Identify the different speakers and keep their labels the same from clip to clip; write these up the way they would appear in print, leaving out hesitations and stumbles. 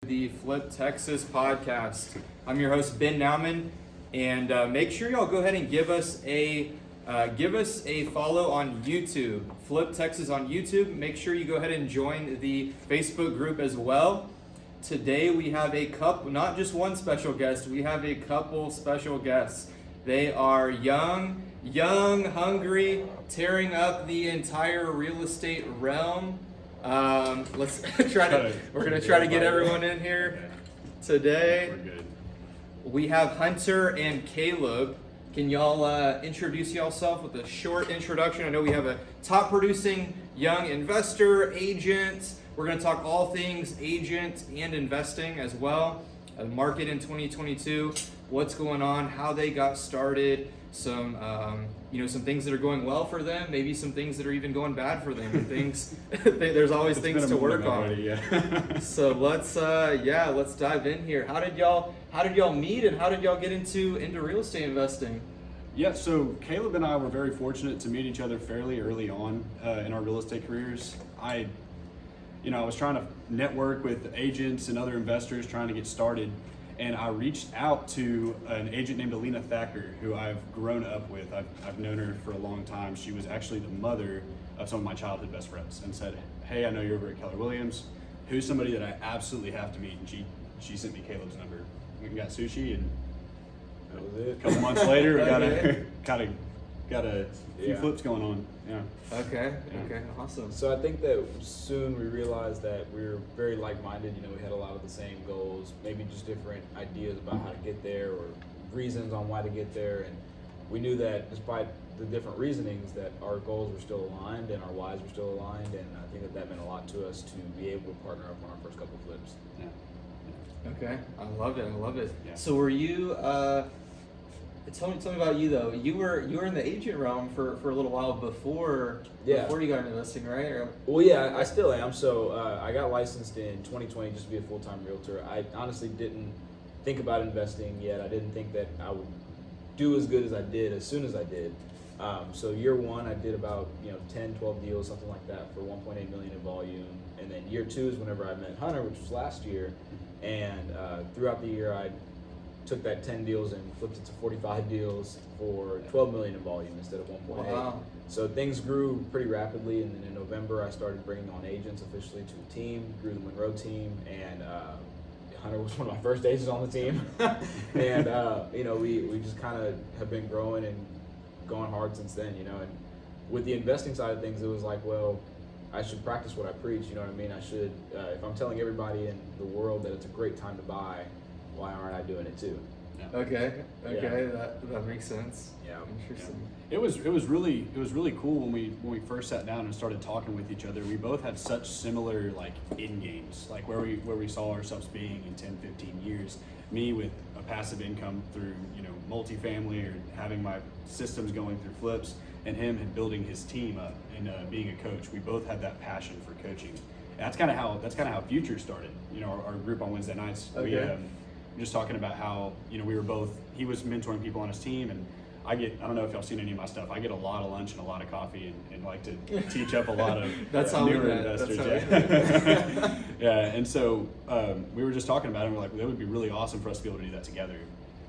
Speaker 1: The Flip Texas podcast. I'm your host Ben Nauman, and make sure y'all go ahead and give us a follow on YouTube. Flip Texas on YouTube. Make sure you go ahead and join the Facebook group as well. Today we have a couple, not just one special guest. We have a couple special guests. They are young, hungry, tearing up the entire real estate realm. Let's we're gonna try to get everyone in here today.
Speaker 2: We're good.
Speaker 1: We have Hunter and Kaleb. Can y'all introduce yourself with a short introduction? I know we have a top producing young investor, agent. We're gonna talk all things agent and investing as well. The market in 2022, what's going on, how they got started, some things that are going well for them, maybe some things that are even going bad for them, and things there's always things to work on.
Speaker 2: Already, yeah.
Speaker 1: So let's dive in here. How did y'all meet, and how did y'all get into real estate investing?
Speaker 2: Yeah, so Kaleb and I were very fortunate to meet each other fairly early on in our real estate careers. I was trying to network with agents and other investors trying to get started, and I reached out to an agent named Alina Thacker, who I've grown up with. I've known her for a long time. She was actually the mother of some of my childhood best friends, and said, "Hey, I know you're over at Keller Williams. Who's somebody that I absolutely have to meet?" And she sent me Caleb's number. We got sushi, and
Speaker 3: that was it.
Speaker 2: A couple months later, we got a few flips going on. Yeah.
Speaker 1: Okay, awesome.
Speaker 3: So I think that soon we realized that we were very like-minded. We had a lot of the same goals, maybe just different ideas about how to get there or reasons on why to get there. And we knew that despite the different reasonings, that our goals were still aligned and our whys were still aligned. And I think that meant a lot to us to be able to partner up on our first couple flips.
Speaker 2: Yeah.
Speaker 1: Okay, I love it.
Speaker 2: Yeah.
Speaker 1: So were you? Tell me about you though. You were in the agent realm for a little while before you got into investing, right?
Speaker 3: Well, yeah, I still am. So I got licensed in 2020 just to be a full-time realtor. I honestly didn't think about investing yet. I didn't think that I would do as good as I did as soon as I did. So year one, I did about 10, 12 deals, something like that, for 1.8 million in volume. And then year two is whenever I met Hunter, which was last year. And throughout the year, I took that 10 deals and flipped it to 45 deals for 12 million in volume instead of 1.8.
Speaker 1: Wow.
Speaker 3: So things grew pretty rapidly, and then in November I started bringing on agents officially to the team, grew the Monroe team, and Hunter was one of my first agents on the team. And we just kind of have been growing and going hard since then, and with the investing side of things, it was like, well, I should practice what I preach, you know what I mean? I should, if I'm telling everybody in the world that it's a great time to buy, why aren't I doing it too?
Speaker 1: Yeah. Okay, that makes sense.
Speaker 3: Yeah.
Speaker 1: Interesting.
Speaker 2: Yeah. It was really cool when we first sat down and started talking with each other. We both had such similar end games, where we saw ourselves being in 10, 15 years. Me with a passive income through multifamily or having my systems going through flips, and him building his team up and being a coach. We both had that passion for coaching. And that's kind of how Future started. Our group on Wednesday nights.
Speaker 1: Okay.
Speaker 2: We just talking about how we were both. He was mentoring people on his team, and I don't know if y'all seen any of my stuff. I get a lot of lunch and a lot of coffee, and like to teach up a lot of newer investors. Yeah, and so we were just talking about it. And we're like, that would be really awesome for us to be able to do that together.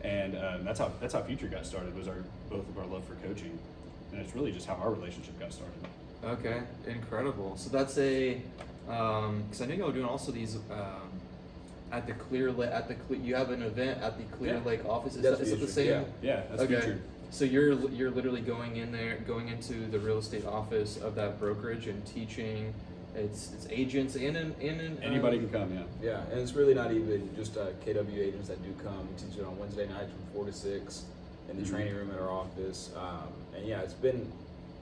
Speaker 2: And that's how Future got started, was both of our love for coaching, and it's really just how our relationship got started.
Speaker 1: Okay, incredible. So that's because I know y'all doing also these. At the Clear Lake, you have an event at the Clear Lake office. Is it the same?
Speaker 2: Yeah, that's
Speaker 1: okay.
Speaker 2: Future.
Speaker 1: So you're literally going into the real estate office of that brokerage and teaching. It's agents and
Speaker 2: anybody can come.
Speaker 3: Yeah, and it's really not even just KW agents that do come. We teach it on Wednesday nights from 4 to 6 in the training room at our office. And yeah,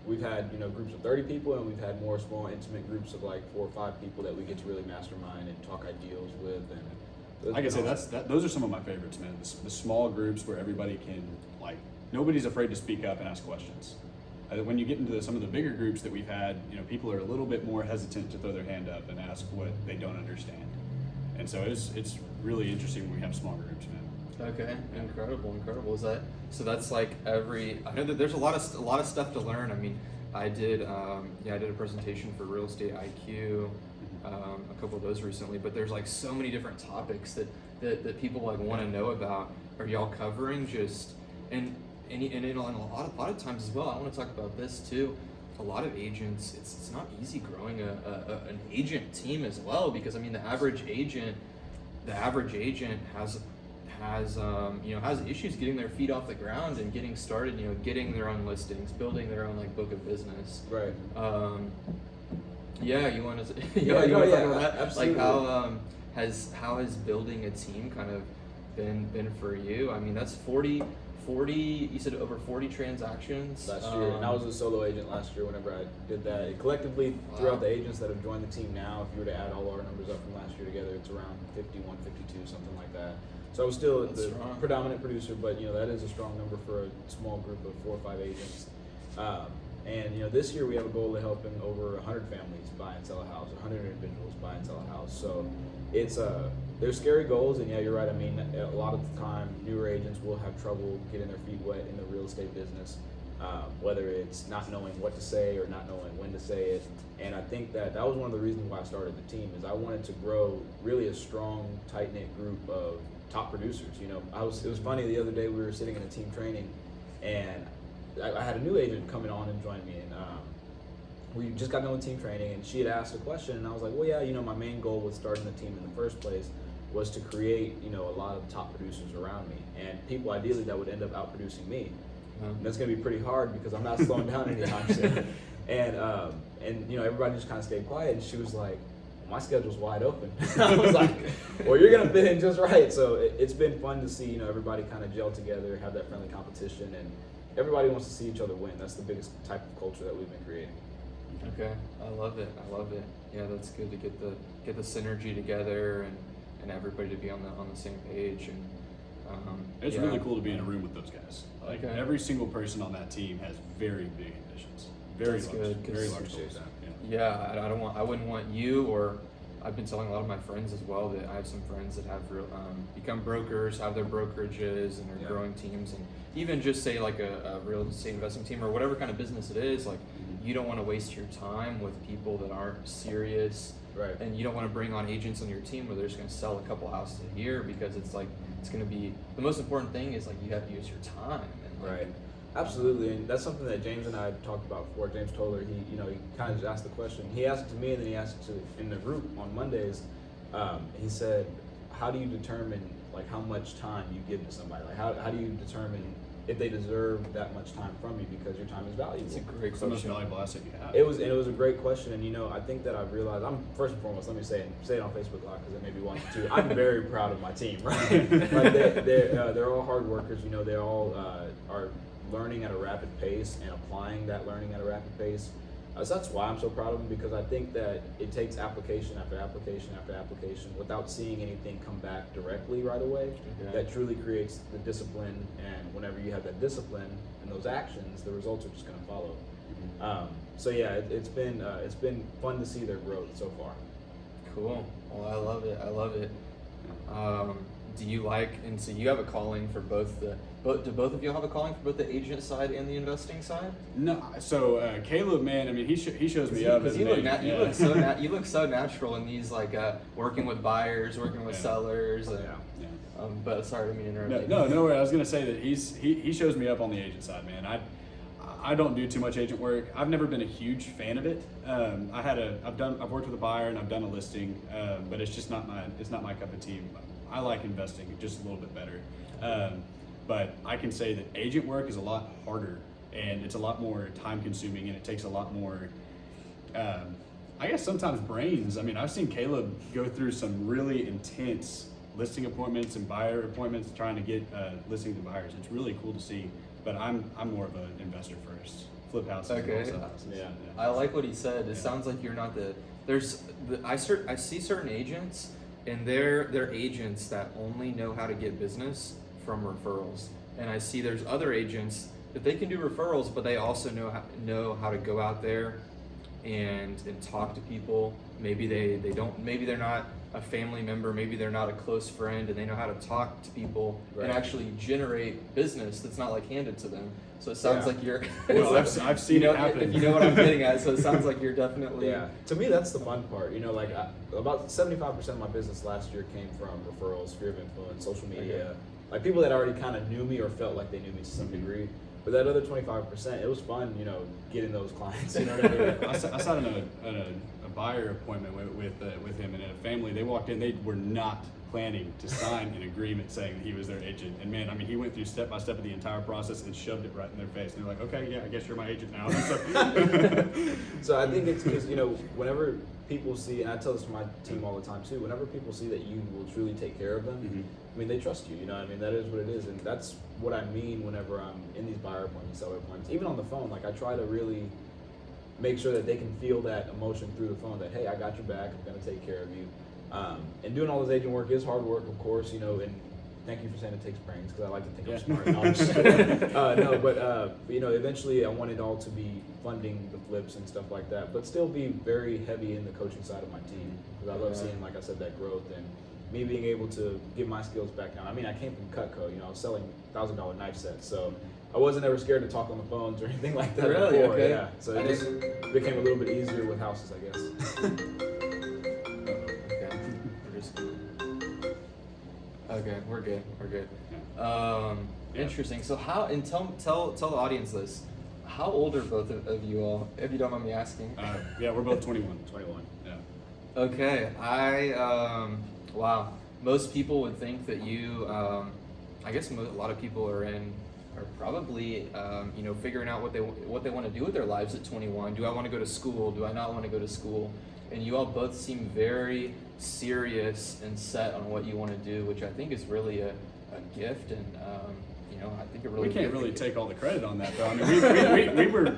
Speaker 3: we've had groups of 30 people, and we've had more small intimate groups of 4 or 5 people that we get to really mastermind and talk ideals with. And
Speaker 2: like I said, those are some of my favorites, man. The small groups where everybody can nobody's afraid to speak up and ask questions. When you get into some of the bigger groups that we've had, people are a little bit more hesitant to throw their hand up and ask what they don't understand. And so it's really interesting when we have small groups, man.
Speaker 1: Okay, incredible. Is that so? That's I know that there's a lot of stuff to learn. I mean, I did a presentation for Real Estate IQ a couple of those recently. But there's like so many different topics that people like want to know about. Are y'all covering just and a lot of times as well? I want to talk about this too. A lot of agents, it's not easy growing an agent team as well, because I mean the average agent has issues getting their feet off the ground and getting started, getting their own listings, building their own like book of business.
Speaker 3: Right.
Speaker 1: Yeah, you want to talk about that?
Speaker 3: Absolutely.
Speaker 1: Like how has building a team kind of been for you? I mean, that's 40, you said over 40 transactions
Speaker 3: last year, and I was a solo agent last year whenever I did that. Collectively, throughout the agents that have joined the team now, if you were to add all our numbers up from last year together, it's around 51, 52, something like that. So I was still the predominant producer, but that is a strong number for a small group of 4 or 5 agents. And this year we have a goal of helping over 100 families buy and sell a house, 100 individuals buy and sell a house. So it's they're scary goals, and yeah, you're right. I mean, a lot of the time, newer agents will have trouble getting their feet wet in the real estate business, whether it's not knowing what to say or not knowing when to say it. And I think that was one of the reasons why I started the team, is I wanted to grow really a strong, tight-knit group of top producers. It was funny, the other day we were sitting in a team training, and I had a new agent coming on and join me, and we just got done with team training, and she had asked a question, and I was like, well, yeah, my main goal with starting the team in the first place was to create, a lot of top producers around me, and people ideally that would end up outproducing me. And that's going to be pretty hard because I'm not slowing down anytime soon. And everybody just kind of stayed quiet, and she was like, my schedule's wide open. I was like, well, you're going to fit in just right. So it's been fun to see, everybody kind of gel together, have that friendly competition, and everybody wants to see each other win. That's the biggest type of culture that we've been creating.
Speaker 1: Okay, I love it. Yeah, that's good to get the synergy together and everybody to be on the same page. And
Speaker 2: it's really cool to be in a room with those guys. Like every single person on that team has very big ambitions, very large goals.
Speaker 1: Yeah, I wouldn't want you, or I've been telling a lot of my friends as well that I have some friends that have become brokers, have their brokerages, and they're growing teams, and even just say like a real estate investing team or whatever kind of business it is, like you don't want to waste your time with people that aren't serious,
Speaker 3: right? And
Speaker 1: you don't want to bring on agents on your team where they're just going to sell a couple houses a year, because it's going to be, the most important thing is like you have to use your time. And
Speaker 3: right. Absolutely, and that's something that James and I talked about before. James Toller, he kind of just asked the question. He asked it to me, and then he asked it in the group on Mondays. He said, "How do you determine like how much time you give to somebody? Like how do you determine if they deserve that much time from you, because your time is valuable?"
Speaker 1: It's a great question.
Speaker 2: It's the most valuable asset you have.
Speaker 3: It was a great question, and I think that I've realized. I'm first and foremost. Let me say it on Facebook Live because it maybe wants to. I'm very proud of my team. Right, like they're all hard workers. They all are learning at a rapid pace and applying that learning at a rapid pace. So that's why I'm so proud of them, because I think that it takes application after application after application without seeing anything come back directly right away. That truly creates the discipline, and whenever you have that discipline and those actions, the results are just going to follow. So yeah, it's been fun to see their growth so far.
Speaker 1: Cool. Well, I love it. Do you like, and so you have a calling for do both of you have a calling for both the agent side and the investing side?
Speaker 2: No. So Kaleb, man, I mean, he shows me up.
Speaker 1: Because you look so natural in these, like working with buyers, working with sellers. But sorry, I didn't mean to interrupt.
Speaker 2: No way. I was gonna say that he shows me up on the agent side, man. I don't do too much agent work. I've never been a huge fan of it. I've worked with a buyer and I've done a listing, but it's just not my cup of tea. I like investing just a little bit better. But I can say that agent work is a lot harder, and it's a lot more time consuming, and it takes a lot more, I guess sometimes brains. I mean, I've seen Kaleb go through some really intense listing appointments and buyer appointments trying to get listings and buyers. It's really cool to see, but I'm more of an investor first. Flip houses.
Speaker 1: Okay.
Speaker 2: Yeah.
Speaker 1: I like what he said. It sounds like you're not I see certain agents, and they're agents that only know how to get business from referrals. And I see there's other agents that they can do referrals, but they also know how to go out there and talk to people. Maybe they're not a family member, maybe they're not a close friend, and they know how to talk to people and actually generate business that's not like handed to them. So it sounds like you're.
Speaker 2: Well, I've seen it happen.
Speaker 1: If you know what I'm getting at, so it sounds like you're definitely.
Speaker 3: Yeah. To me, that's the fun part. Like about 75% of my business last year came from referrals, sphere of influence, social media, like people that already kind of knew me or felt like they knew me to some degree. But that other 25%, it was fun, getting those clients. You know what I mean?
Speaker 2: I sat in a buyer appointment with him and a family. They walked in. They were not planning to sign an agreement saying that he was their agent. And man, I mean, he went through step by step of the entire process and shoved it right in their face. And they're like, okay, yeah, I guess you're my agent now.
Speaker 3: So I think it's because, whenever people see, and I tell this to my team all the time too, whenever people see that you will truly take care of them, I mean, they trust you, that is what it is. And that's what I mean whenever I'm in these buyer appointments, seller appointments, even on the phone. Like I try to really make sure that they can feel that emotion through the phone that, hey, I got your back, I'm gonna take care of you. And doing all this agent work is hard work, of course, and thank you for saying it takes brains, because I like to think I'm smart. No, I'm just kidding. But eventually I want it all to be funding the flips and stuff like that, but still be very heavy in the coaching side of my team, because I love seeing, like I said, that growth and me being able to give my skills back down. I mean, I came from Cutco, I was selling $1,000 knife sets, so I wasn't ever scared to talk on the phones or anything like that before.
Speaker 1: Okay.
Speaker 3: Yeah, so it just became a little bit easier with houses, I guess.
Speaker 1: Okay, we're good. Interesting. So tell the audience this. How old are both of you all, if you don't mind me asking?
Speaker 2: Yeah, we're both 21.
Speaker 3: 21.
Speaker 2: Yeah.
Speaker 1: Okay, wow. Most people would think that you, I guess a lot of people are probably, figuring out what they want to do with their lives at 21. Do I want to go to school? Do I not want to go to school? And you all both seem very serious and set on what you want to do, which I think is really a gift, and I think it really.
Speaker 2: We can't really take all the credit on that, though. I mean,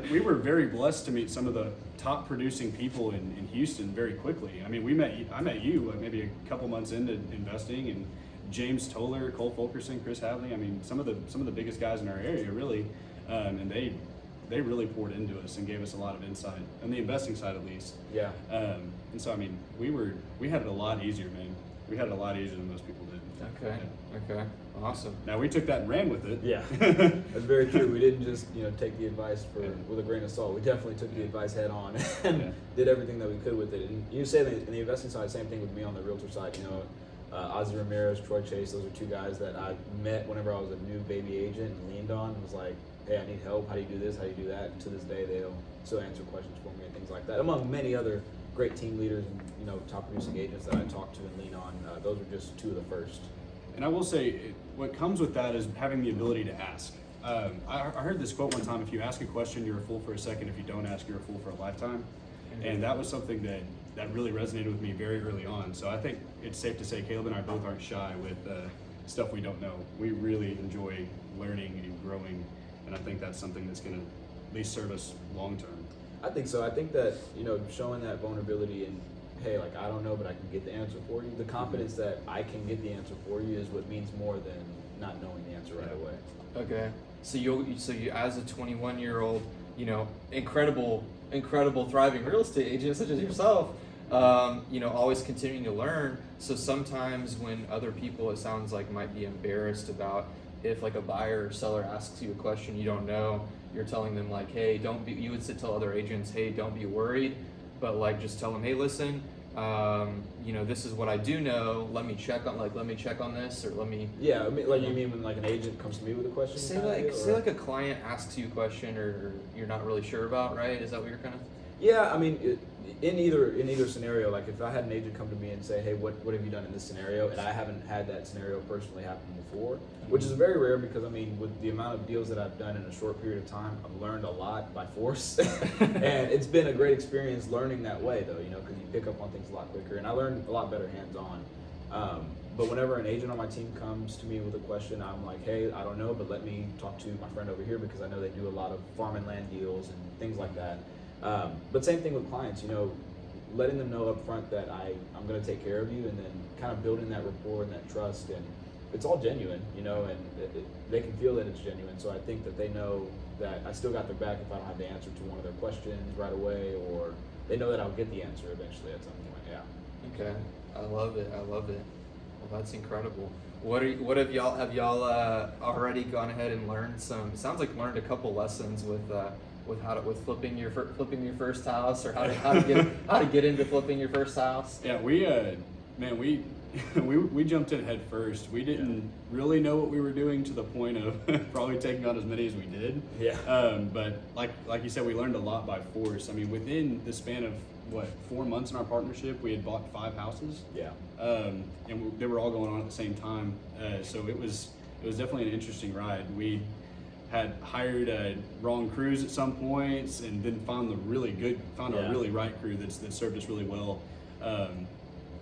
Speaker 2: we were very blessed to meet some of the top producing people in Houston very quickly. I mean, I met you maybe a couple months into investing, and James Toller, Cole Fulkerson, Chris Hadley. I mean, some of the biggest guys in our area really, and they really poured into us and gave us a lot of insight on the investing side, at least.
Speaker 3: Yeah.
Speaker 2: And so I mean, we had it a lot easier, man. We had it a lot easier than most people did.
Speaker 1: Okay. Awesome.
Speaker 2: Now we took that and ran with it.
Speaker 3: Yeah, that's very true. We didn't just take the advice with a grain of salt. We definitely took the advice head on and did everything that we could with it. And you say that in the investing side, same thing with me on the realtor side. Ozzy Ramirez, Troy Chase, those are two guys that I met whenever I was a new baby agent and leaned on and was like, hey, I need help. How do you do this? How do you do that? And to this day, they'll still answer questions for me and things like that. Among many other great team leaders and top producing agents that I talk to and lean on, those are just two of the first.
Speaker 2: And I will say, what comes with that is having the ability to ask. I heard this quote one time: if you ask a question, you're a fool for a second. If you don't ask, you're a fool for a lifetime. And that was something that really resonated with me very early on. So I think it's safe to say Kaleb and I both aren't shy with stuff we don't know. We really enjoy learning and growing, and I think that's something that's going to at least serve us long term.
Speaker 3: I think so. I think that showing that vulnerability and hey, like I don't know, but I can get the answer for you. The confidence that I can get the answer for you is what means more than not knowing the answer right away.
Speaker 1: Okay. So you as a 21-year-old, incredible, thriving real estate agent such as yourself, always continuing to learn. So sometimes when other people, it sounds like, might be embarrassed about if like a buyer or seller asks you a question you don't know, you're telling them like, hey, you would tell other agents, hey, don't be worried, but like just tell them, hey, listen, this is what I do know. Let me check on this, or let me.
Speaker 3: Yeah, I mean, like you mean when like an agent comes to me with a question?
Speaker 1: Say like a client asks you a question or you're not really sure about, right? Is that what you're kind of?
Speaker 3: Yeah, I mean, in either scenario, like if I had an agent come to me and say, hey, what have you done in this scenario? And I haven't had that scenario personally happen before, which is very rare because, I mean, with the amount of deals that I've done in a short period of time, I've learned a lot by force. And it's been a great experience learning that way, though, because you pick up on things a lot quicker. And I learned a lot better hands-on. But whenever an agent on my team comes to me with a question, I'm like, hey, I don't know, but let me talk to my friend over here because I know they do a lot of farm and land deals and things like that. But same thing with clients, letting them know up front that I'm going to take care of you, and then kind of building that rapport and that trust, and it's all genuine, and they can feel that it's genuine. So I think that they know that I still got their back if I don't have the answer to one of their questions right away, or they know that I'll get the answer eventually at some point. Yeah.
Speaker 1: Okay. I love it. Well, that's incredible. What have y'all already gone ahead and learned some? It sounds like learned a couple lessons with flipping your first house, or how to get into flipping your first house.
Speaker 2: Yeah, we we jumped in head first. We didn't really know what we were doing, to the point of probably taking on as many as we did.
Speaker 3: Yeah.
Speaker 2: But like you said, we learned a lot by force. I mean, within the span of 4 months in our partnership, we had bought 5 houses.
Speaker 3: Yeah.
Speaker 2: They were all going on at the same time. So it was definitely an interesting ride. We had hired wrong crews at some points, and then found our really right crew that served us really well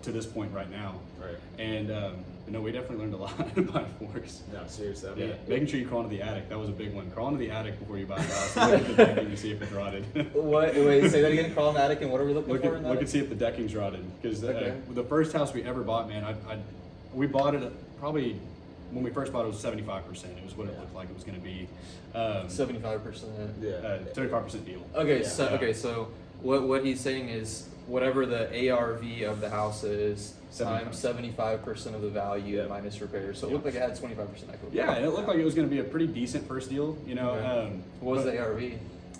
Speaker 2: to this point right now.
Speaker 3: Right.
Speaker 2: And we definitely learned a lot by force.
Speaker 3: No, seriously. I mean,
Speaker 2: making sure you crawl into the attic, that was a big one. Crawl into the attic before you buy a house. Look at the decking to see if it's rotted.
Speaker 1: What? Wait, say that again. Crawl in the attic, and what are we looking for in that?
Speaker 2: Look and see if the decking's rotted. Because the first house we ever bought, man, we bought it probably, when we first bought it was 75%. It was what it looked like it was going to be.
Speaker 1: 75%.
Speaker 3: Yeah.
Speaker 2: 35% deal.
Speaker 1: Okay, so what he's saying is whatever the ARV of the house is times 75% of the value minus repairs. So it looked like it had 25% equity.
Speaker 2: Yeah, and it looked like it was going to be a pretty decent first deal.
Speaker 1: Okay. What was the ARV?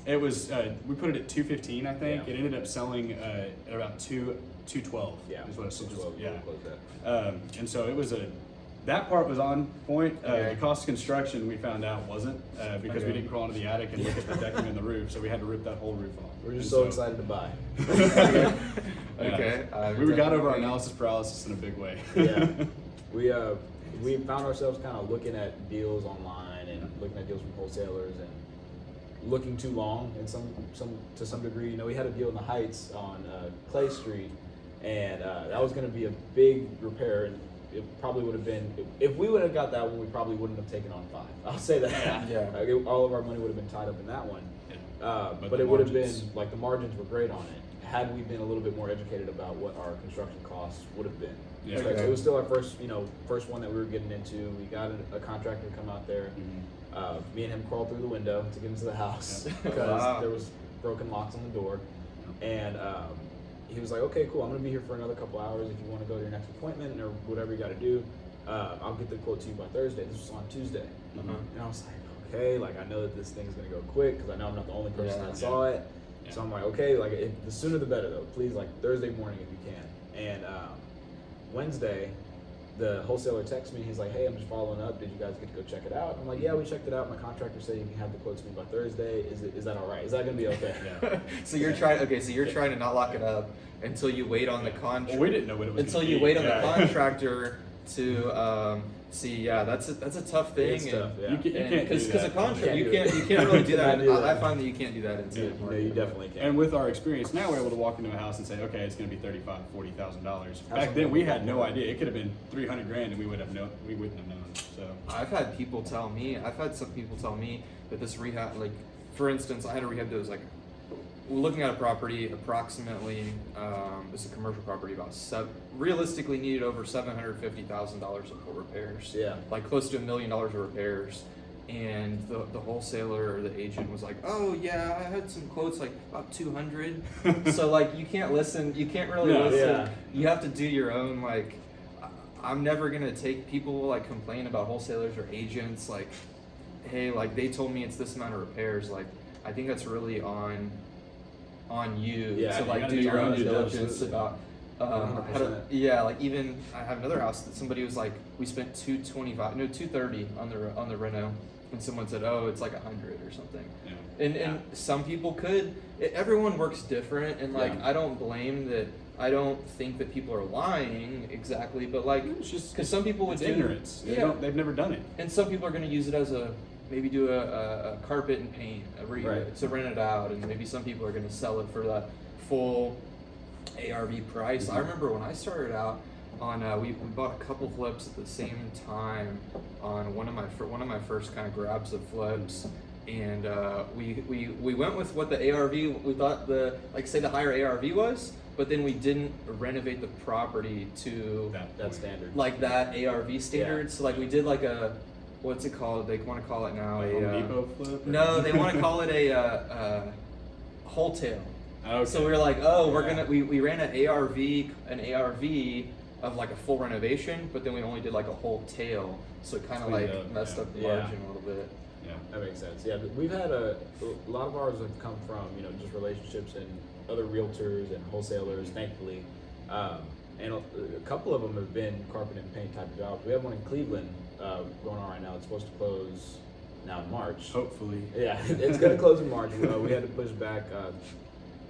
Speaker 2: It was we put it at 215, I think.
Speaker 3: Yeah.
Speaker 2: It ended up selling at about 212.
Speaker 3: Yeah.
Speaker 2: Is what it sold.
Speaker 3: 212.
Speaker 2: Yeah. And so it was that part was on point.
Speaker 1: Okay.
Speaker 2: The cost of construction, we found out, wasn't because we
Speaker 1: Okay.
Speaker 2: didn't crawl into the attic and look at the decking and the roof, so we had to rip that whole roof off.
Speaker 3: we're just
Speaker 2: And
Speaker 3: so excited to buy.
Speaker 1: Okay.
Speaker 2: We got over our analysis paralysis in a big way.
Speaker 3: Yeah. We found ourselves kind of looking at deals online and looking at deals from wholesalers and looking too long in to some degree. We had a deal in the Heights on Clay Street, and that was going to be a big repair, and it probably would have been, if we would have got that one, we probably wouldn't have taken on 5. I'll say that.
Speaker 1: Yeah.
Speaker 3: All of our money would have been tied up in that one.
Speaker 2: But
Speaker 3: But
Speaker 2: the
Speaker 3: it would have been,
Speaker 2: margins-
Speaker 3: like, the margins were great on it. Had we been a little bit more educated about what our construction costs would have been.
Speaker 2: Yeah.
Speaker 3: Like, it was still our first one that we were getting into. We got a contractor to come out there. Me and him crawled through the window to get into the house because
Speaker 1: Wow.
Speaker 3: there was broken locks on the door. And he was like, okay, cool, I'm gonna be here for another couple hours. If you want to go to your next appointment or whatever you got to do, I'll get the quote to you by Thursday. This was on Tuesday.
Speaker 1: Uh-huh.
Speaker 3: And I was like, okay, like, I know that this thing's gonna go quick because I know I'm not the only person that saw it.
Speaker 2: Yeah.
Speaker 3: So I'm like, okay, like, the sooner the better though. Please, like, Thursday morning if you can. And Wednesday, the wholesaler texts me. He's like, hey, I'm just following up. Did you guys get to go check it out? I'm like, yeah, we checked it out. My contractor said you can have the quote to me by Thursday. Is that all right? Is that gonna be okay?
Speaker 1: So you're trying to not lock it up until you wait on the contract.
Speaker 2: Well, we didn't know what it was.
Speaker 1: Until
Speaker 2: gonna
Speaker 1: you
Speaker 2: be.
Speaker 1: wait on
Speaker 2: Yeah.
Speaker 1: the contractor to see. Yeah, that's a tough thing.
Speaker 3: It's tough, yeah.
Speaker 2: You can't do
Speaker 1: Because
Speaker 2: that.
Speaker 1: a contract, you
Speaker 3: Can't
Speaker 1: can't
Speaker 3: do it.
Speaker 1: really do that.
Speaker 3: Cannot do that.
Speaker 1: I find that you can't do that until
Speaker 2: Yeah.
Speaker 1: you're
Speaker 3: No,
Speaker 1: marketing.
Speaker 3: you definitely can.
Speaker 2: And with our experience now, we're able to walk into a house and say, okay, it's going to be $35,000-$40,000. Back then, we had no idea. It could have been $300,000, and we wouldn't have known. So
Speaker 1: I've had some people tell me that this rehab, like, for instance, I had a rehab that was like, we're looking at a property approximately, it's a commercial property, realistically needed over $750,000 of repairs.
Speaker 3: Yeah.
Speaker 1: Like close to $1 million of repairs. And the wholesaler or the agent was like, oh yeah, I had some quotes like about 200. So like you can't really listen.
Speaker 3: Yeah.
Speaker 1: You have to do your own, like, I'm never gonna take people like complain about wholesalers or agents like, hey, like they told me it's this amount of repairs. Like I think that's really on you
Speaker 3: Yeah,
Speaker 1: to
Speaker 3: you
Speaker 1: like
Speaker 3: gotta
Speaker 1: do
Speaker 3: do
Speaker 1: your
Speaker 3: your
Speaker 1: own
Speaker 3: own due
Speaker 1: diligence
Speaker 3: diligence.
Speaker 1: about how to,
Speaker 3: 100%.
Speaker 1: like even I have another house that somebody was like, we spent $230 on the reno, and someone said, oh, it's like 100 or something.
Speaker 2: yeah.
Speaker 1: And some people could. Everyone works different, and like
Speaker 3: Yeah.
Speaker 1: I don't blame that. I don't think that people are lying exactly, but like
Speaker 2: It's just
Speaker 1: because some people would
Speaker 2: it's
Speaker 1: do
Speaker 2: ignorance.
Speaker 1: Yeah.
Speaker 2: They've never done it.
Speaker 1: and some people are going to use it as maybe do a carpet and paint
Speaker 3: Right.
Speaker 1: to rent it out, and maybe some people are going to sell it for that full ARV price. I remember when I started out on we bought a couple flips at the same time on one of my first kind of grabs of flips, and we went with what the ARV we thought the higher ARV was, but then we didn't renovate the property to
Speaker 3: That standard.
Speaker 1: like that ARV standard.
Speaker 3: Yeah.
Speaker 1: So like we did like a, what's it called? They want to call it now
Speaker 2: Like Home Depot flip? or-
Speaker 1: no, they want to call it a wholetail.
Speaker 2: Okay.
Speaker 1: So we were like, oh, we're
Speaker 2: Yeah.
Speaker 1: gonna we ran an ARV of like a full renovation, but then we only did like a whole tail, so it kind of
Speaker 2: Cleaned
Speaker 1: like
Speaker 2: up,
Speaker 1: messed
Speaker 2: yeah.
Speaker 1: up the
Speaker 3: Yeah.
Speaker 1: margin a little bit.
Speaker 2: Yeah.
Speaker 3: That makes sense. Yeah, we've had a lot of ours have come from just relationships and other realtors and wholesalers, thankfully, and a couple of them have been carpet and paint type of jobs. We have one in Cleveland going on right now. It's supposed to close now in March.
Speaker 2: Hopefully.
Speaker 3: Yeah, it's going to close in March. We had to push back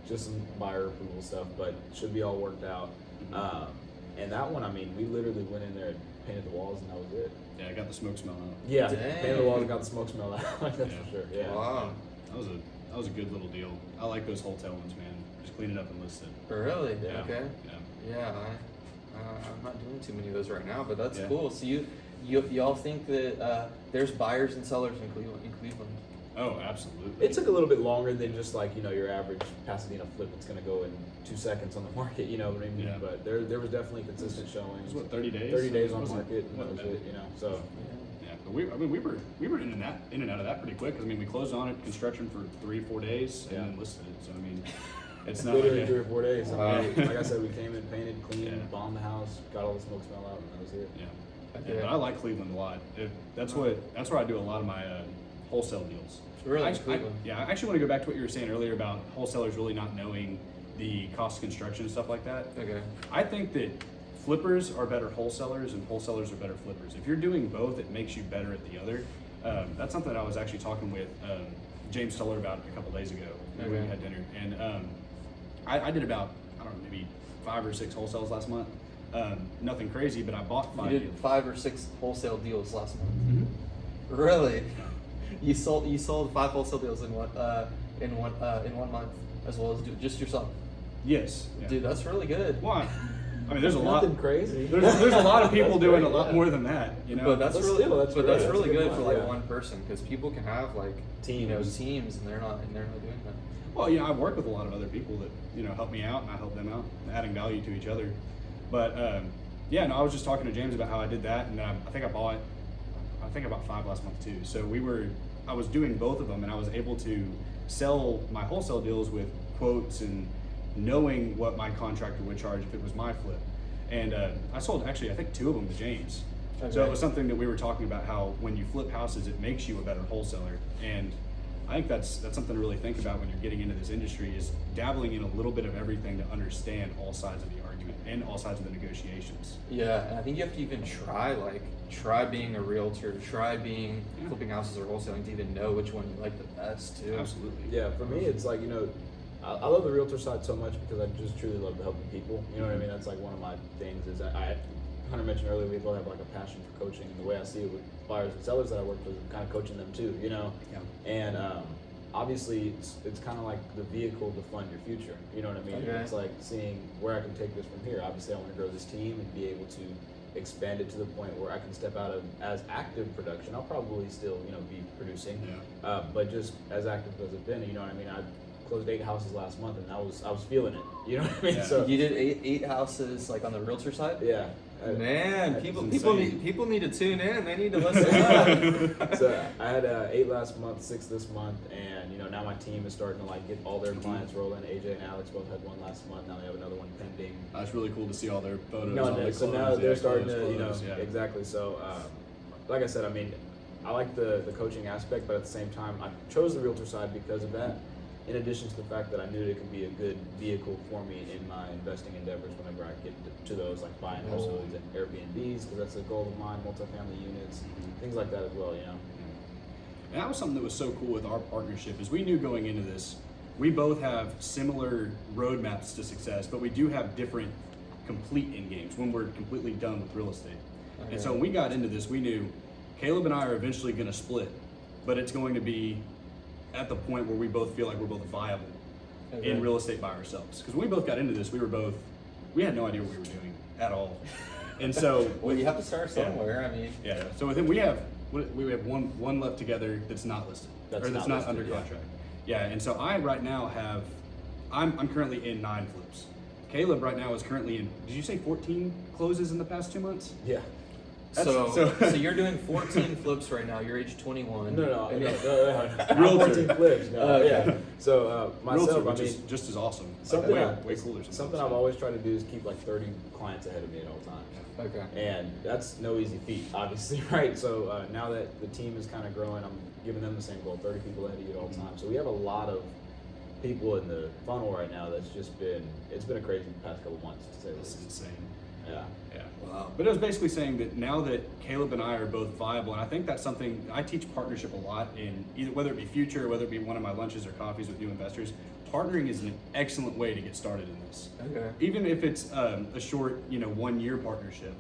Speaker 3: just some buyer approval stuff, but it should be all worked out. And that one, I mean, we literally went in there and painted the walls, and that was it.
Speaker 2: Yeah, I got the smoke smell out.
Speaker 3: Yeah,
Speaker 1: Dang.
Speaker 3: painted the walls and got the smoke smell out. That's
Speaker 2: Yeah.
Speaker 3: for sure. Yeah.
Speaker 1: Wow.
Speaker 2: That was a good little deal. I like those wholesale ones, man. Just clean it up and list it.
Speaker 1: Really?
Speaker 3: Yeah.
Speaker 1: Okay.
Speaker 2: Yeah.
Speaker 1: Yeah, I'm not doing too many of those right now, but that's
Speaker 2: Yeah.
Speaker 1: cool. So y'all think that there's buyers and sellers in Cleveland?
Speaker 2: Oh, absolutely.
Speaker 3: It took a little bit longer than just like your average Pasadena flip. It's going to go in 2 seconds on the market. You know what I mean?
Speaker 2: Yeah.
Speaker 3: But there was definitely consistent
Speaker 2: It
Speaker 3: showings.
Speaker 2: was what, 30 days?
Speaker 3: 30 days on
Speaker 2: Wasn't-
Speaker 3: market, and that was
Speaker 2: wasn't
Speaker 3: it.
Speaker 2: bad.
Speaker 3: So
Speaker 2: Yeah, but we were in and out of that pretty quick. 'Cause, I mean, we closed on it, construction for 3-4 days,
Speaker 3: Yeah.
Speaker 2: and then listed it. So I mean, it's not
Speaker 3: literally
Speaker 2: like
Speaker 3: 3 or 4 days.
Speaker 1: Wow.
Speaker 3: I mean, like I said, we came in, painted, cleaned,
Speaker 2: Yeah.
Speaker 3: bombed the house, got all the smoke smell out, and that was it.
Speaker 2: yeah.
Speaker 1: Okay.
Speaker 2: Yeah, but I like Cleveland a lot. That's where I do a lot of my wholesale deals.
Speaker 1: Really?
Speaker 2: I
Speaker 1: Cleveland?
Speaker 2: actually want to go back to what you were saying earlier about wholesalers really not knowing the cost of construction and stuff like that.
Speaker 1: Okay.
Speaker 2: I think that flippers are better wholesalers and wholesalers are better flippers. If you're doing both, it makes you better at the other. That's something that I was actually talking with James Tuller about a couple days ago when we
Speaker 1: Okay.
Speaker 2: had dinner. And I did about, I don't know, maybe 5 or 6 wholesales last month. Nothing crazy, but I bought 5
Speaker 1: You
Speaker 2: deals.
Speaker 1: did 5 or 6 wholesale deals last month.
Speaker 2: Mhm.
Speaker 1: Really? You sold 5 wholesale deals in one month, as well as just yourself.
Speaker 2: Yes. Yeah.
Speaker 1: Dude, that's really good.
Speaker 2: Why? I mean, there's a lot.
Speaker 3: Nothing crazy.
Speaker 2: There's a lot of people doing a lot
Speaker 3: Yeah.
Speaker 2: more than that, you know.
Speaker 1: But that's
Speaker 3: But
Speaker 1: really,
Speaker 3: still, that's
Speaker 1: but
Speaker 3: great.
Speaker 1: that's
Speaker 3: That's
Speaker 1: really
Speaker 3: a good
Speaker 1: good
Speaker 3: one,
Speaker 1: for like
Speaker 3: yeah.
Speaker 1: one person, because people can have like
Speaker 3: Teams.
Speaker 1: teams, and they're not doing that.
Speaker 2: Well, I work with a lot of other people that help me out, and I help them out, adding value to each other. But I was just talking to James about how I did that, and I think I bought, about 5 last month too. So I was doing both of them, and I was able to sell my wholesale deals with quotes and knowing what my contractor would charge if it was my flip. And I sold actually, I think 2 of them to James. So
Speaker 1: Okay.
Speaker 2: it was something that we were talking about, how when you flip houses, it makes you a better wholesaler. And I think that's something to really think about when you're getting into this industry, is dabbling in a little bit of everything to understand all sides of the argument and all sides of the negotiations.
Speaker 1: Yeah, and I think you have to even try being a realtor, try being
Speaker 2: Yeah.
Speaker 1: flipping houses or wholesaling to even know which one you like the best too.
Speaker 2: Absolutely.
Speaker 3: Yeah, for me, it's like, I love the realtor side so much because I just truly love helping people. You know what I mean? That's like one of my things is Hunter mentioned earlier, we both have like a passion for coaching. And the way I see it with buyers and sellers that I work with, I'm kind of coaching them too,
Speaker 2: Yeah.
Speaker 3: And obviously, it's kind of like the vehicle to fund your future. You know what I mean?
Speaker 1: Okay.
Speaker 3: It's like seeing where I can take this from here. Obviously, I want to grow this team and be able to expand it to the point where I can step out of as active production. I'll probably still, be producing,
Speaker 2: Yeah.
Speaker 3: but just as active as I've been. You know what I mean? I closed 8 houses last month, and I was feeling it. You know what I mean?
Speaker 2: Yeah.
Speaker 3: So
Speaker 1: You did eight houses like on the realtor side.
Speaker 3: yeah.
Speaker 1: Man,
Speaker 3: That's
Speaker 1: people
Speaker 2: insane.
Speaker 1: need to tune in. They need to listen up.
Speaker 3: So I had 8 last month, 6 this month, and now my team is starting to like get all their clients rolling. AJ and Alex both had one last month. Now they have another one pending.
Speaker 2: It's really cool to see all their photos.
Speaker 3: No,
Speaker 2: all their
Speaker 3: so now
Speaker 2: clothes,
Speaker 3: they're
Speaker 2: yeah,
Speaker 3: starting
Speaker 2: clothes,
Speaker 3: to,
Speaker 2: yeah.
Speaker 3: exactly. So, like I said, I mean, I like the coaching aspect, but at the same time, I chose the realtor side because of that. In addition to the fact that I knew it could be a good vehicle for me in my investing endeavors whenever I get to those, like buying houses and Airbnbs, because that's a goal of mine, multifamily units, things like that as well,
Speaker 2: And that was something that was so cool with our partnership, is we knew going into this, we both have similar roadmaps to success, but we do have different complete end games when we're completely done with real estate.
Speaker 1: Okay.
Speaker 2: And so when we got into this, we knew Kaleb and I are eventually going to split, but it's going to be at the point where we both feel like we're both viable
Speaker 1: Okay.
Speaker 2: in real estate by ourselves. Because when we both got into this, we had no idea what we were doing at all. And so
Speaker 1: Well, you have to start somewhere. I mean,
Speaker 2: yeah. So with him, we have one left together that's not listed,
Speaker 3: That's
Speaker 2: or that's
Speaker 3: not
Speaker 2: not under
Speaker 3: listed, yeah.
Speaker 2: contract. Yeah. And so I right now have, I'm currently in 9 flips. Kaleb right now is currently in. Did you say 14 closes in the past 2 months?
Speaker 3: Yeah.
Speaker 1: So you're doing 14 flips right now. You're age 21.
Speaker 3: No.
Speaker 2: Realtor.
Speaker 3: 14 flips. No, yeah. So myself,
Speaker 2: Realtor,
Speaker 3: I
Speaker 2: which
Speaker 3: mean,
Speaker 2: is just as awesome.
Speaker 3: something
Speaker 2: way
Speaker 3: I-
Speaker 2: cooler.
Speaker 3: something I've always tried to do is keep like 30 clients ahead of me at all times.
Speaker 1: Okay.
Speaker 3: And that's no easy feat, obviously, right? So now that the team is kind of growing, I'm giving them the same goal, 30 people ahead of you at all times. So we have a lot of people in the funnel right now that's just it's been a crazy past couple months, to say the
Speaker 2: This is
Speaker 3: least.
Speaker 2: insane.
Speaker 3: Yeah.
Speaker 2: Yeah.
Speaker 1: Wow.
Speaker 2: But I was basically saying that now that Kaleb and I are both viable, and I think that's something I teach partnership a lot in either whether it be future or whether it be one of my lunches or coffees with new investors. Partnering is an excellent way to get started in this.
Speaker 1: Okay.
Speaker 2: Even if it's a short, 1 year partnership.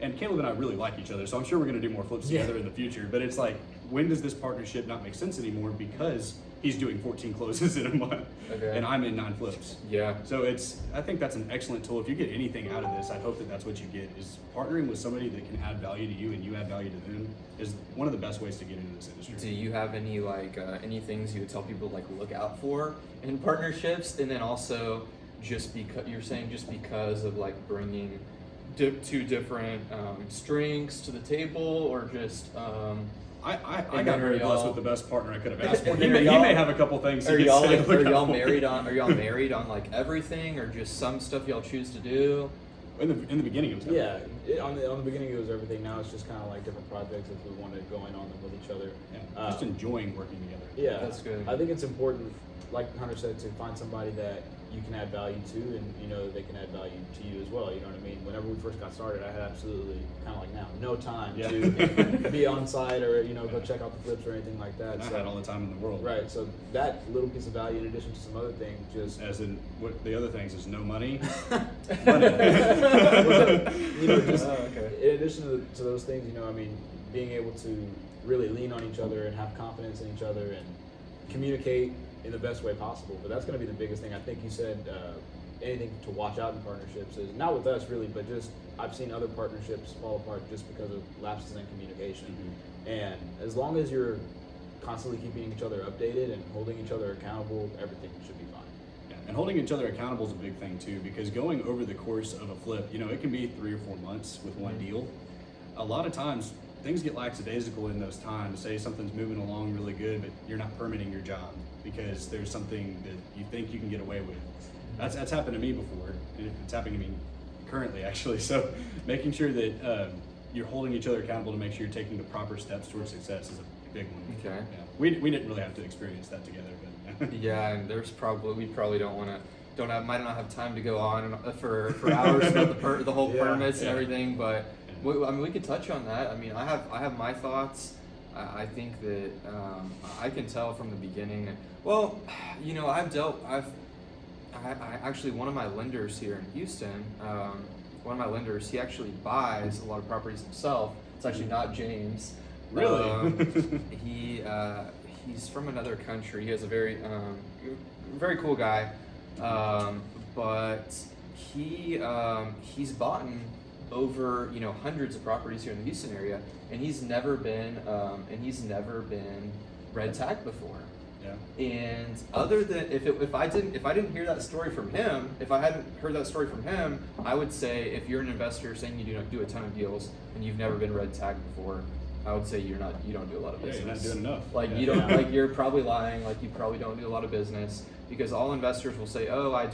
Speaker 2: And Kaleb and I really like each other, so I'm sure we're going to do more flips together in the future. But it's like, when does this partnership not make sense anymore? Because he's doing 14 closes in a month,
Speaker 1: Okay.
Speaker 2: and I'm in 9 flips.
Speaker 1: Yeah.
Speaker 2: So I think that's an excellent tool. If you get anything out of this, I hope that that's what you get, is partnering with somebody that can add value to you and you add value to them is one of the best ways to get into this industry.
Speaker 1: Do you have any any things you would tell people like look out for in partnerships, and then also just because of like bringing two different strengths to the table, or just
Speaker 2: I
Speaker 1: And
Speaker 2: got
Speaker 1: then
Speaker 2: very
Speaker 1: are
Speaker 2: blessed
Speaker 1: y'all-
Speaker 2: with the best partner I could have asked for.
Speaker 1: And
Speaker 2: He
Speaker 1: are
Speaker 2: may
Speaker 1: y'all-
Speaker 2: have a couple things he
Speaker 1: are
Speaker 2: could
Speaker 1: y'all
Speaker 2: say.
Speaker 1: like,
Speaker 2: Look
Speaker 1: are y'all
Speaker 2: out for.
Speaker 1: married on like everything, or just some stuff y'all choose to do?
Speaker 2: In the beginning, it was
Speaker 3: Yeah, on the beginning it was everything. Now it's just kind of like different projects if we wanted going on them with each other.
Speaker 2: Yeah, just enjoying working together.
Speaker 3: Yeah,
Speaker 1: That's good.
Speaker 3: I think it's important, like Hunter said, to find somebody that you can add value to, and you know they can add value to you as well. You know what I mean? Whenever we first got started, I had absolutely kind of like now no time
Speaker 2: Yeah.
Speaker 3: to be on site or go check out the flips or anything like that.
Speaker 2: And I
Speaker 3: So-
Speaker 2: had all the time in the world.
Speaker 3: right. So that little piece of value, in addition to some other things, just
Speaker 2: As in, what the other things is no money.
Speaker 3: just
Speaker 1: okay.
Speaker 3: in addition to those things, I mean, being able to really lean on each other and have confidence in each other and communicate in the best way possible. But that's going to be the biggest thing. I think you said anything to watch out in partnerships is not with us really, but just I've seen other partnerships fall apart just because of lapses in communication. And as long as you're constantly keeping each other updated and holding each other accountable, everything should be fine.
Speaker 2: Yeah, and holding each other accountable is a big thing too, because going over the course of a flip, it can be 3 or 4 months with one deal. A lot of times things get lackadaisical in those times. Say something's moving along really good, but you're not permitting your job because there's something that you think you can get away with. That's happened to me before. It's happening to me currently, actually. So making sure that you're holding each other accountable to make sure you're taking the proper steps towards success is a big one.
Speaker 1: Okay.
Speaker 2: Yeah. We didn't really have to experience that together, but
Speaker 1: Yeah, and we probably might not have time to go on for hours about the whole
Speaker 3: Yeah,
Speaker 1: permits and
Speaker 2: yeah.
Speaker 1: everything, but we could touch on that. I mean, I have my thoughts. I think that I can tell from the beginning. Well, I actually, one of my lenders here in Houston, he actually buys a lot of properties himself. It's actually not James.
Speaker 2: Really?
Speaker 1: He's from another country. He has a very cool guy, but he's bought over hundreds of properties here in the Houston area, and he's never been red tagged before.
Speaker 2: yeah.
Speaker 1: And other than if I didn't hear that story from him, if I hadn't heard that story from him, I would say if you're an investor saying you do a ton of deals and you've never been red tagged before, I would say you don't do a lot of
Speaker 2: Yeah,
Speaker 1: business.
Speaker 2: you're not doing enough.
Speaker 1: Like
Speaker 2: Yeah.
Speaker 1: you don't like you're probably lying. Like you probably don't do a lot of business, because all investors will say, "Oh, I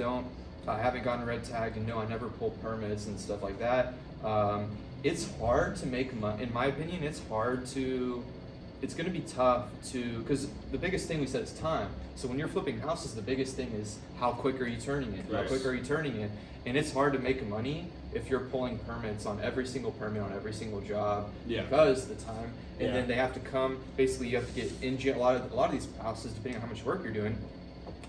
Speaker 1: haven't gotten red tagged, and no, I never pull permits and stuff like that." It's hard to make money. In my opinion, it's going to be tough because the biggest thing we said is time. So when you're flipping houses, the biggest thing is how quick are you turning it? How
Speaker 3: Right.
Speaker 1: quick are you turning it? And it's hard to make money if you're pulling permits on every single permit on every single job,
Speaker 2: Yeah.
Speaker 1: because the time. And
Speaker 3: Yeah.
Speaker 1: then they have to come. Basically, you have to get a lot of these houses, depending on how much work you're doing.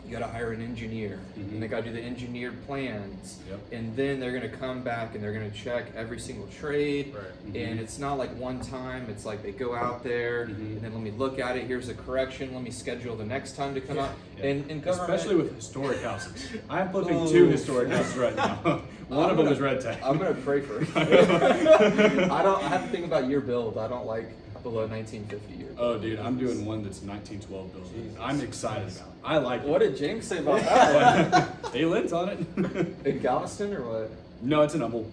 Speaker 1: You got to hire an engineer, and they got to do the engineered plans,
Speaker 2: Yep.
Speaker 1: and then they're going to come back and they're going to check every single trade.
Speaker 3: Right.
Speaker 1: And it's not like one time. It's like they go out there and then let me look at it. Here's a correction. Let me schedule the next time to come out.
Speaker 2: Yeah.
Speaker 1: And government,
Speaker 2: Especially with historic houses. I'm flipping
Speaker 1: Ooh.
Speaker 2: 2 historic houses right now. One of them is red tag.
Speaker 1: I'm gonna pray for it. I have to think about your build. I don't like below 1950 year.
Speaker 2: Oh, dude, I'm doing one that's 1912 built.
Speaker 1: Jesus
Speaker 2: I'm excited
Speaker 1: Christ.
Speaker 2: about it. I like
Speaker 1: What
Speaker 2: it.
Speaker 1: did James say about that one?
Speaker 2: Hey, Lynn's on it.
Speaker 1: In Galveston or what?
Speaker 2: No, it's an Humble.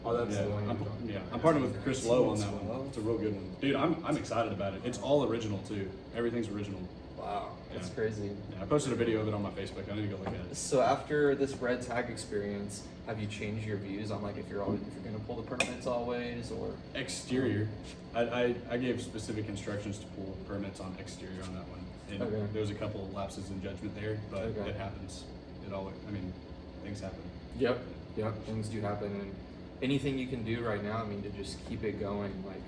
Speaker 3: Oh, that's
Speaker 2: Yeah,
Speaker 3: the one.
Speaker 2: I'm partnered with Chris Lowe on that one. It's a real good one, dude. I'm excited about it. It's all original too. Everything's original.
Speaker 1: Wow, that's
Speaker 2: Yeah.
Speaker 1: crazy.
Speaker 2: Yeah, I posted a video of it on my Facebook. I need to go look at it.
Speaker 1: So after this red tag experience, have you changed your views on like if you're gonna pull the permits always or
Speaker 2: Exterior, I gave specific instructions to pull permits on exterior on that one. And
Speaker 1: Okay.
Speaker 2: there was a couple of lapses in judgment there, but
Speaker 1: Okay.
Speaker 2: it happens. Things happen.
Speaker 1: Yep, things do happen, and anything you can do right now, I mean, to just keep it going, like,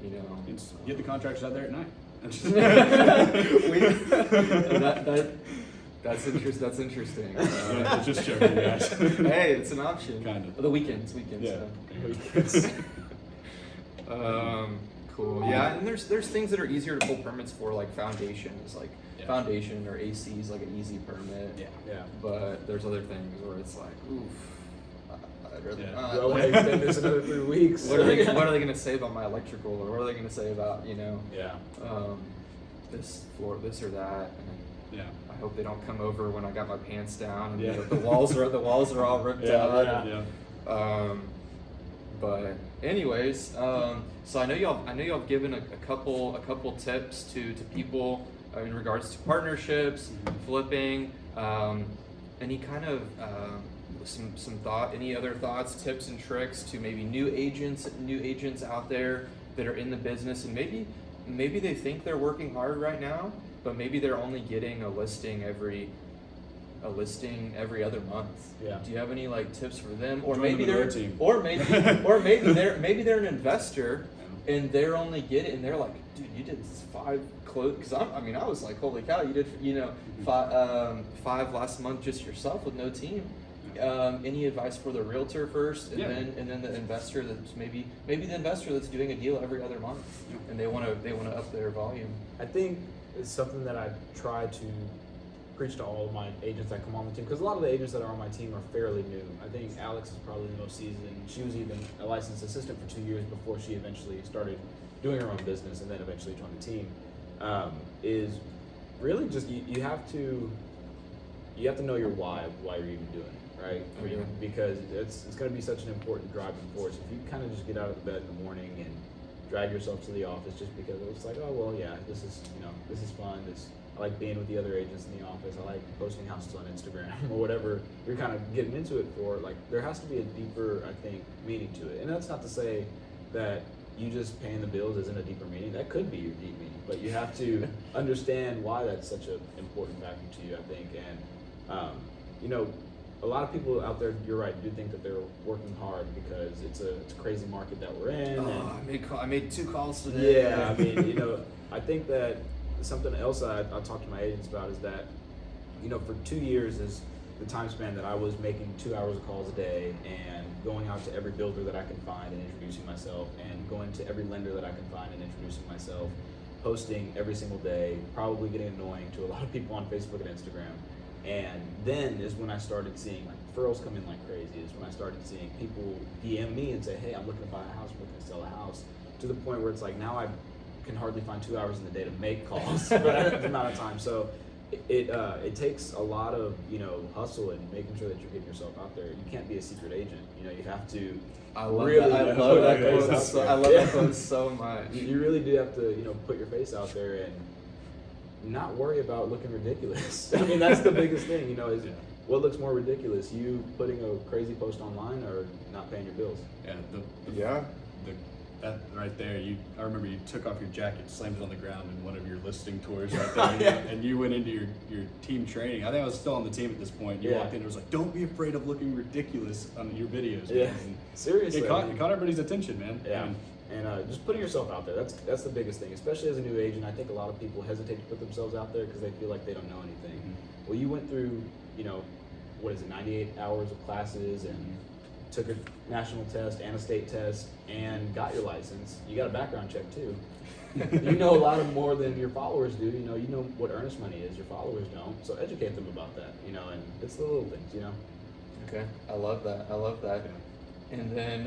Speaker 1: you know.
Speaker 2: It's, get the contractors out there at night.
Speaker 1: That's interesting.
Speaker 2: Just joking, guys.
Speaker 1: Hey, it's an option.
Speaker 2: Kind of.
Speaker 1: The weekends.
Speaker 2: Yeah.
Speaker 1: Cool. Yeah, and there's things that are easier to pull permits for, like foundations, like foundation or AC's like an easy permit.
Speaker 3: Yeah.
Speaker 1: But there's other things where it's like, oof. I'd rather not.
Speaker 3: Do I want to extend this another 3 weeks?
Speaker 1: What are they going to say about my electrical, or what are they going to say about
Speaker 3: Yeah.
Speaker 1: this floor, this or that? And
Speaker 2: Yeah.
Speaker 1: I hope they don't come over when I got my pants down and
Speaker 2: Yeah.
Speaker 1: the walls are all ripped out.
Speaker 2: Yeah.
Speaker 1: But anyways, so I know y'all have given a couple tips to people in regards to partnerships, flipping. Any kind of any other thoughts, tips and tricks to maybe new agents out there that are in the business, and maybe they think they're working hard right now, but maybe they're only getting a listing every other month.
Speaker 3: Yeah.
Speaker 1: Do you have any like tips for them, or
Speaker 2: Join
Speaker 1: maybe
Speaker 2: the
Speaker 1: they're
Speaker 2: Monroe team.
Speaker 1: or maybe they're an investor and they're only getting, and they're like, dude, you did 5 close, because I was like, holy cow, you did 5 last month just yourself with no team. Any advice for the realtor first, and then the investor that's maybe the investor that's doing a deal every other month, and they want to up their volume.
Speaker 3: I think it's something that I try to preach to all of my agents that come on the team, because a lot of the agents that are on my team are fairly new. I think Alex is probably the most seasoned. She was even a licensed assistant for 2 years before she eventually started doing her own business and then eventually joined the team. Is really just you have to know your why you're even doing it, right? I mean, because it's going to be such an important driving force. If you kind of just get out of bed in the morning and drag yourself to the office just because it's like, oh well, yeah, this is fun. I like being with the other agents in the office. I like posting houses on Instagram or whatever you're kind of getting into it for. Like, there has to be a deeper, I think, meaning to it. And that's not to say that you just paying the bills isn't a deeper meaning. That could be your deep meaning, but you have to understand why that's such an important factor to you, I think. And a lot of people out there, you're right, do think that they're working hard because it's a crazy market that we're in.
Speaker 1: I made 2 calls today.
Speaker 3: Yeah, I mean, I think that something else I talk to my agents about is that, for 2 years is the time span that I was making 2 hours of calls a day and going out to every builder that I can find and introducing myself, and going to every lender that I can find and introducing myself, posting every single day, probably getting annoying to a lot of people on Facebook and Instagram. And then is when I started seeing like referrals come in like crazy, is when I started seeing people DM me and say, hey, I'm looking to buy a house, I'm looking to sell a house, to the point where it's like now I can hardly find 2 hours in the day to make calls for that amount of time. So it takes a lot of hustle and making sure that you're getting yourself out there. You can't be a secret agent. You have to.
Speaker 1: I love that quote so much.
Speaker 3: You really do have to put your face out there and not worry about looking ridiculous. I mean, that's the biggest thing. Is what looks more ridiculous, you putting a crazy post online or not paying your bills.
Speaker 2: That right there, I remember you took off your jacket, slammed it on the ground in one of your listing tours right there, and you went into your team training. I think I was still on the team at this point. You walked in and was like, don't be afraid of looking ridiculous on your videos.
Speaker 3: Yeah, seriously.
Speaker 2: It caught everybody's attention, man.
Speaker 3: Yeah. And just putting yourself out there, that's the biggest thing, especially as a new agent. I think a lot of people hesitate to put themselves out there because they feel like they don't know anything. Mm-hmm. Well, you went through, 98 hours of classes and took a national test and a state test and got your license. You got a background check too. You know a lot more than your followers do. You know what earnest money is. Your followers don't. So educate them about that. And it's the little things.
Speaker 1: Okay, I love that. And then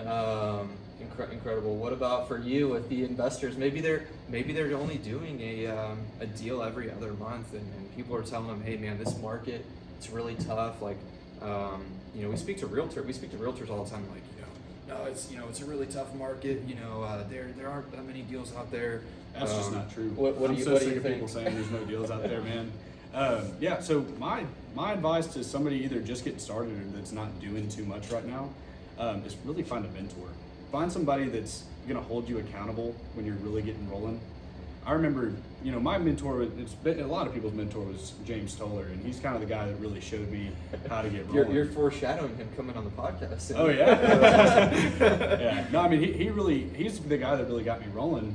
Speaker 1: incredible. What about for you with the investors? Maybe they're only doing a deal every other month, and people are telling them, hey man, this market, it's really tough. Like we speak to realtors all the time. Like no, it's a really tough market. There aren't that many deals out there.
Speaker 2: That's just not true.
Speaker 1: What
Speaker 2: I'm
Speaker 1: do you
Speaker 2: so
Speaker 1: what do
Speaker 2: sick
Speaker 1: you
Speaker 2: of
Speaker 1: think?
Speaker 2: people saying there's no deals out there, man. Yeah, so my advice to somebody either just getting started or that's not doing too much right now is really find a mentor. Find somebody that's gonna hold you accountable when you're really getting rolling. I remember, my mentor, a lot of people's mentor was James Toller, and he's kind of the guy that really showed me how to get rolling.
Speaker 1: You're foreshadowing him coming on the podcast.
Speaker 2: Oh yeah. Yeah. No, I mean he's the guy that really got me rolling,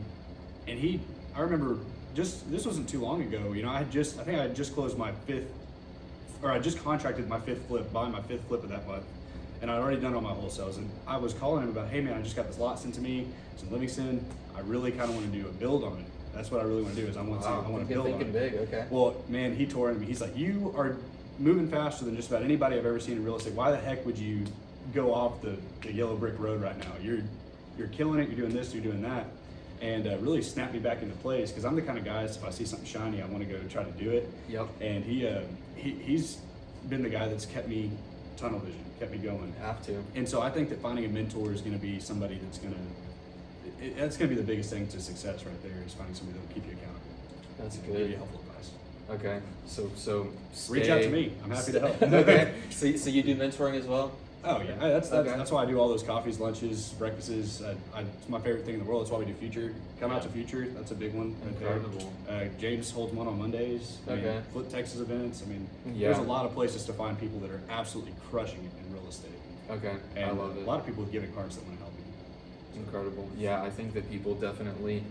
Speaker 2: and I remember this wasn't too long ago. I think I had just closed my I just contracted my fifth flip, buying my fifth flip of that month, and I'd already done all my wholesales, and I was calling him about, hey man, I just got this lot sent to me, it's in Livingston. I really kind of want to do a build on it. That's what I really want to do is I want to build on it.
Speaker 1: Big, okay.
Speaker 2: Well, man, he tore into me. He's like, you are moving faster than just about anybody I've ever seen in real estate. Why the heck would you go off the yellow brick road right now? You're killing it. You're doing this. You're doing that, and really snapped me back into place because I'm the kind of guy. If I see something shiny, I want to go try to do it.
Speaker 1: Yep.
Speaker 2: And he's been the guy that's kept me tunnel vision, kept me going.
Speaker 1: Have to.
Speaker 2: And so I think that finding a mentor is going to be somebody that's going to. That's going to be the biggest thing to success right there is finding somebody that will keep you accountable.
Speaker 1: That's
Speaker 2: Give
Speaker 1: good.
Speaker 2: you helpful advice.
Speaker 1: Okay, so
Speaker 2: Reach out to me. I'm happy to help.
Speaker 1: Okay, so you do mentoring as well?
Speaker 2: Oh yeah, that's why I do all those coffees, lunches, breakfasts. It's my favorite thing in the world. That's why we do Future. Come out to Future. That's a big one.
Speaker 1: Incredible.
Speaker 2: James holds one on Mondays.
Speaker 1: Okay.
Speaker 2: Flip Texas events.
Speaker 1: Yeah.
Speaker 2: There's a lot of places to find people that are absolutely crushing it in real estate.
Speaker 1: Okay,
Speaker 2: And
Speaker 1: I love it.
Speaker 2: a lot of people with giving hearts that want to help you.
Speaker 1: Incredible. Yeah, I think that people definitely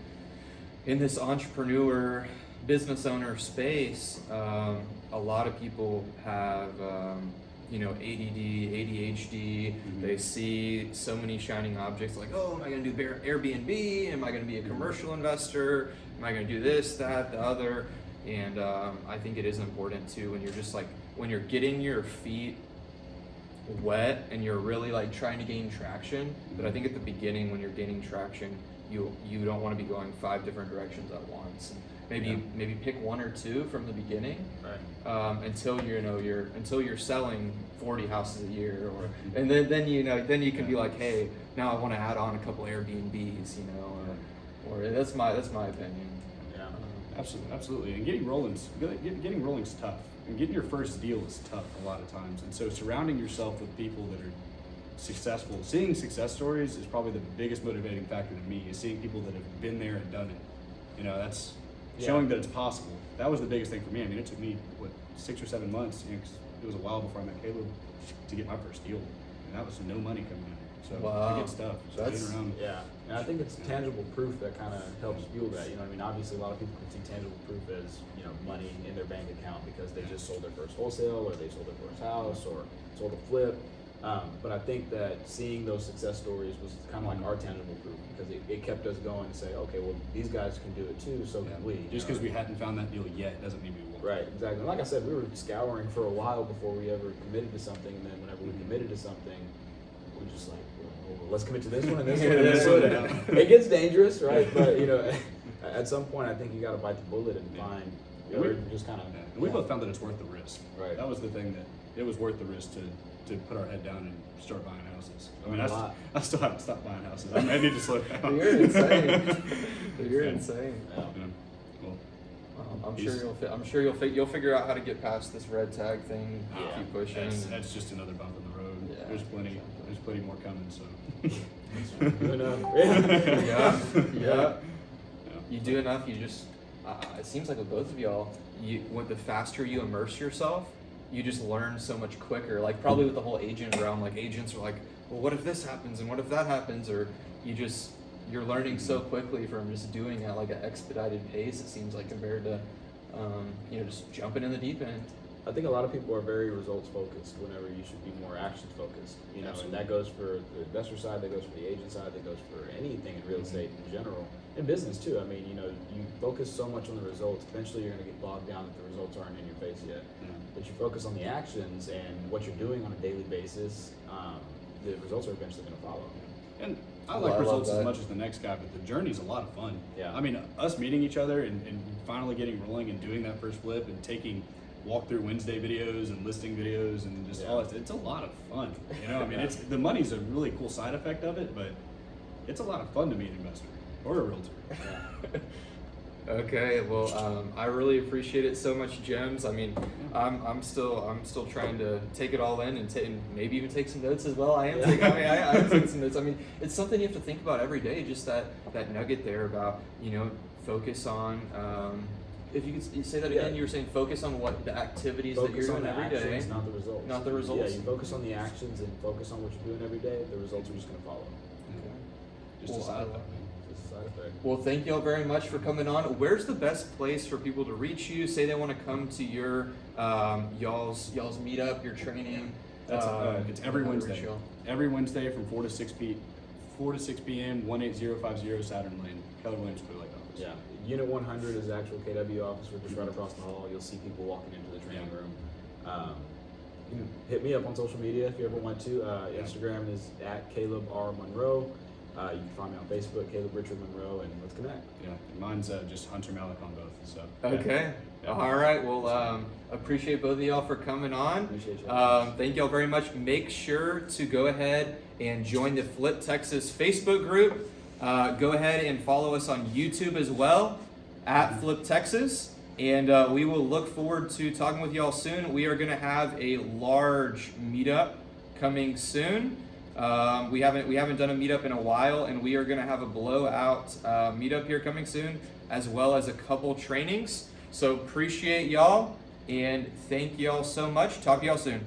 Speaker 1: in this entrepreneur, business owner space, a lot of people have, ADD, ADHD.
Speaker 2: Mm-hmm.
Speaker 1: They see so many shining objects like, oh, am I going to do Airbnb? Am I going to be a commercial investor? Am I going to do this, that, the other? And I think it is important too when you're getting your feet wet and you're really trying to gain traction. But I think at the beginning when you're gaining traction, you don't want to be going 5 different directions at once. And maybe pick 1 or 2 from the beginning,
Speaker 3: Right.
Speaker 1: until you're selling 40 houses a year, and then you can be like, hey, now I want to add on a couple Airbnbs, or that's my opinion.
Speaker 3: Yeah.
Speaker 2: Absolutely. And getting rolling's tough. And getting your first deal is tough a lot of times. And so surrounding yourself with people that are successful, seeing success stories is probably the biggest motivating factor to me, is seeing people that have been there and done it. That's showing that it's possible. That was the biggest thing for me. It took me, 6 or 7 months, 'cause it was a while before I met Kaleb to get my first deal. And that was no money coming in. So
Speaker 1: Wow.
Speaker 2: it gets tough. So
Speaker 1: That's-
Speaker 2: being around.
Speaker 3: Yeah, and I think it's tangible proof that kind of helps fuel that. Obviously a lot of people can see tangible proof as money in their bank account because they just sold their first wholesale or they sold their first house or sold a flip. But I think that seeing those success stories was kind of like our tangible proof because it kept us going to say, okay, well these guys can do it too, so can we.
Speaker 2: Just because we hadn't found that deal yet doesn't mean we won't.
Speaker 3: Right, exactly. And like I said, we were scouring for a while before we ever committed to something, and then whenever we committed to something, we're just like, well, let's commit to this one and this one and this one. It gets dangerous, right? But at some point, I think you got to bite the bullet and find. Or just kind of.
Speaker 2: And we both found that it's worth the risk.
Speaker 3: Right.
Speaker 2: That was the thing, that it was worth the risk to put our head down and start buying houses. I still haven't stopped buying houses. I need to slow down.
Speaker 1: You're insane. You're insane.
Speaker 3: Yeah.
Speaker 2: Well,
Speaker 1: I'm sure you'll figure out how to get past this red tag thing.
Speaker 3: Yeah.
Speaker 1: Keep pushing.
Speaker 2: that's just another bump in the road.
Speaker 1: Yeah.
Speaker 2: There's plenty more coming. So.
Speaker 3: Good enough.
Speaker 1: Yeah. You do enough. You just. It seems like with both of y'all, the faster you immerse yourself, you just learn so much quicker. Probably with the whole agent realm, agents are like, well, what if this happens and what if that happens? Or you're learning so quickly from just doing it at an expedited pace. It seems like compared to, just jumping in the deep end.
Speaker 3: I think a lot of people are very results focused whenever you should be more action focused. And that goes for the investor side, that goes for the agent side, that goes for anything in real estate in general. In business too. You focus so much on the results, eventually you're gonna get bogged down if the results aren't in your face yet.
Speaker 2: Yeah.
Speaker 3: But you focus on the actions and what you're doing on a daily basis, the results are eventually gonna follow.
Speaker 2: And I
Speaker 1: Well,
Speaker 2: like
Speaker 1: I love
Speaker 2: results as
Speaker 1: that.
Speaker 2: much as the next guy, but the journey's a lot of fun.
Speaker 3: Yeah.
Speaker 2: Us meeting each other and finally getting rolling and doing that first flip and taking walkthrough Wednesday videos and listing videos and just all that. It's a lot of fun. You know, I mean, it's the money's a really cool side effect of it, but it's a lot of fun to meet an investor or a realtor.
Speaker 1: Okay, well, I really appreciate it so much, Gems. I mean, I'm still trying to take it all in and maybe even take some notes as well. I am taking some notes. I mean, it's something you have to think about every day. Just that nugget there about focus on. If you could say that again, you were saying focus on what the activities that you're doing every day,
Speaker 3: actions, not the results.
Speaker 1: Not the results.
Speaker 3: Yeah, you focus on the actions and focus on what you're doing every day. The results are just going to follow.
Speaker 2: Just a side effect, man.
Speaker 3: Just a side effect.
Speaker 1: Well, thank y'all very much for coming on. Where's the best place for people to reach you? Say they want to come to your y'all's meetup, your training.
Speaker 2: That's it's every
Speaker 1: how to
Speaker 2: Wednesday.
Speaker 1: reach y'all.
Speaker 2: Every Wednesday from 4 to 6 p.m. 18050 Saturn Lane, Keller Williams Blue Lake office.
Speaker 3: Yeah, Unit 100 is the actual KW office. We're just right across the hall. You'll see people walking into the training room. You can hit me up on social media if you ever want to. Instagram is at Kaleb R. Monroe. You can find me on Facebook, Kaleb Richard Monroe, and let's connect.
Speaker 2: Yeah, mine's just Hunter Malek on both. So
Speaker 1: Okay.
Speaker 2: Yeah.
Speaker 1: All right. Well, appreciate both of y'all for coming on.
Speaker 3: Appreciate you.
Speaker 1: Thank y'all very much. Make sure to go ahead and join the Flip Texas Facebook group. Go ahead and follow us on YouTube as well at Flip Texas. And we will look forward to talking with y'all soon. We are going to have a large meetup coming soon. We haven't done a meetup in a while, and we are going to have a blowout meetup here coming soon, as well as a couple trainings. So appreciate y'all, and thank y'all so much. Talk to y'all soon.